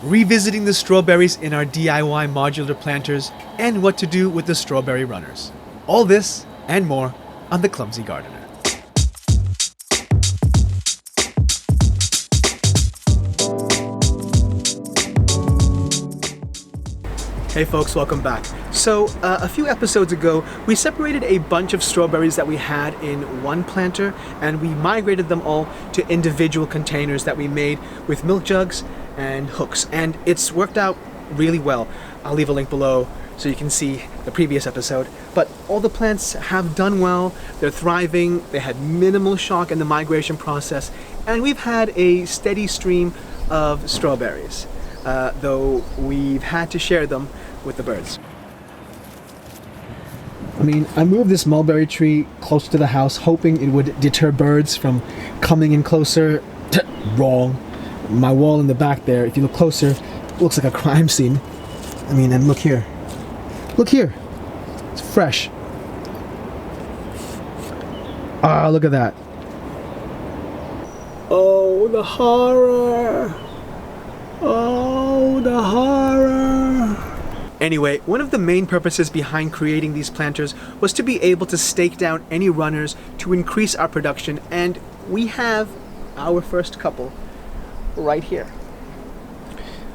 revisiting the strawberries in our DIY modular planters, and what to do with the strawberry runners. All this and more on the Clumsy Gardener. Hey folks, welcome back. So a few episodes ago, we separated a bunch of strawberries that we had in one planter and we migrated them all to individual containers that we made with milk jugs and hooks. And it's worked out really well. I'll leave a link below so you can see the previous episode. But all the plants have done well, they're thriving, they had minimal shock in the migration process, and we've had a steady stream of strawberries, though we've had to share them with the birds. I mean, I moved this mulberry tree close to the house, hoping it would deter birds from coming in closer. Wrong. My wall in the back there, if you look closer, looks like a crime scene. I mean, and look here. Look here. It's fresh. Ah, look at that. Oh, the horror. Oh, the horror. Anyway, one of the main purposes behind creating these planters was to be able to stake down any runners to increase our production, and we have our first couple right here.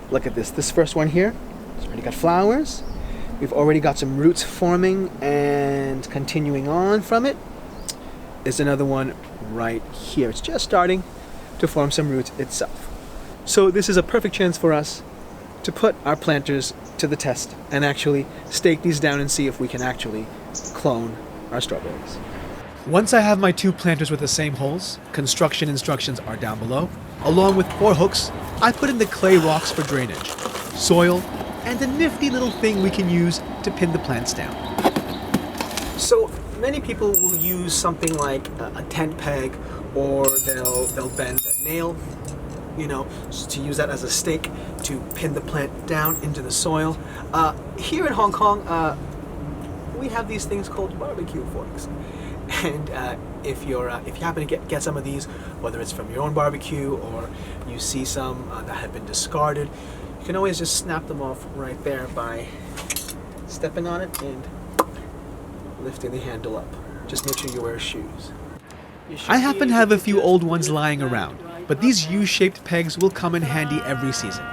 Look at this first one here, it's already got flowers. We've already got some roots forming, and continuing on from it is another one right here. It's just starting to form some roots itself. So this is a perfect chance for us to put our planters to the test and actually stake these down and see if we can actually clone our strawberries. Once I have my two planters with the same holes, construction instructions are down below. Along with 4 hooks, I put in the clay rocks for drainage, soil, and a nifty little thing we can use to pin the plants down. So many people will use something like a tent peg, or they'll bend a nail, you know, to use that as a stake to pin the plant down into the soil. Here in Hong Kong, we have these things called barbecue forks, and if you happen to get some of these, whether it's from your own barbecue or you see some that have been discarded, you can always just snap them off right there by stepping on it and lifting the handle up. Just make sure you wear shoes. I happen to have a few old ones lying around, but these U-shaped pegs will come in handy every season,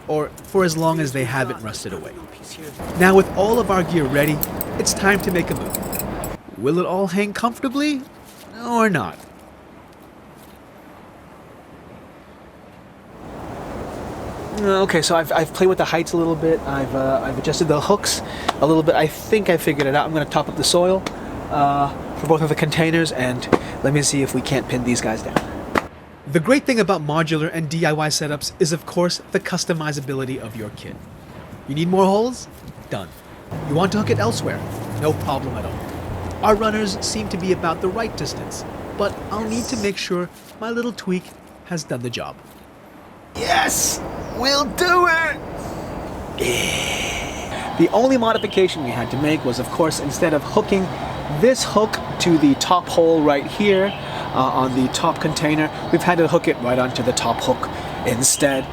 or for as long as they haven't rusted away. Now with all of our gear ready, it's time to make a move. Will it all hang comfortably or not? Okay, so I've played with the heights a little bit. I've adjusted the hooks a little bit. I think I figured it out. I'm going to top up the soil for both of the containers, and let me see if we can't pin these guys down. The great thing about modular and DIY setups is, of course, the customizability of your kit. You need more holes? Done. You want to hook it elsewhere? No problem at all. Our runners seem to be about the right distance, but I'll need to make sure my little tweak has done the job. Yes! We'll do it! Yeah. The only modification we had to make was, of course, instead of hooking this hook to the top hole right here on the top container, we've had to hook it right onto the top hook instead.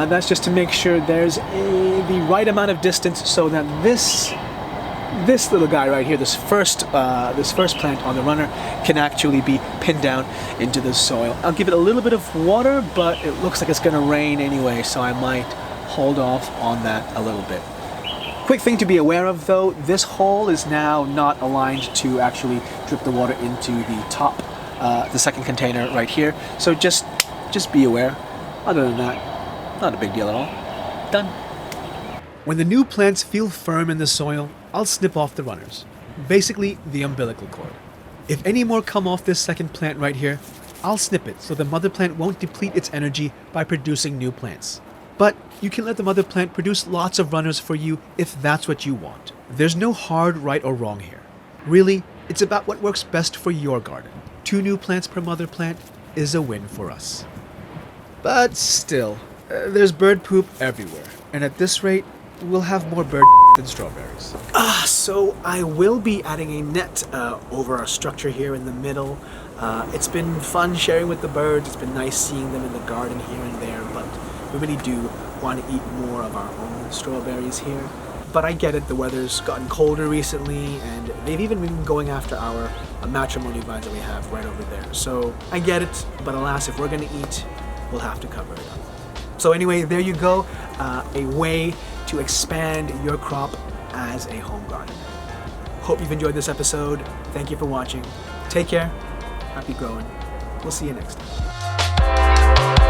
That's just to make sure there's the right amount of distance so that this little guy right here, this first plant on the runner, can actually be pinned down into the soil. I'll give it a little bit of water, but it looks like it's going to rain anyway, so I might hold off on that a little bit. Quick thing to be aware of though, this hole is now not aligned to actually drip the water into the top, the second container right here. So just be aware. Other than that, not a big deal at all. Done. When the new plants feel firm in the soil, I'll snip off the runners. Basically, the umbilical cord. If any more come off this second plant right here, I'll snip it so the mother plant won't deplete its energy by producing new plants. But you can let the mother plant produce lots of runners for you if that's what you want. There's no hard right or wrong here. Really, it's about what works best for your garden. 2 new plants per mother plant is a win for us. But still, there's bird poop everywhere, and at this rate, we'll have more bird than strawberries. So I will be adding a net over our structure here in the middle. It's been fun sharing with the birds. It's been nice seeing them in the garden here and there, but we really do want to eat more of our own strawberries here. But I get it, the weather's gotten colder recently, and they've even been going after our matrimony vines that we have right over there. So I get it, but alas, if we're gonna eat, we'll have to cover it up. So anyway, there you go, a way to expand your crop as a home gardener. Hope you've enjoyed this episode. Thank you for watching. Take care. Happy growing. We'll see you next time.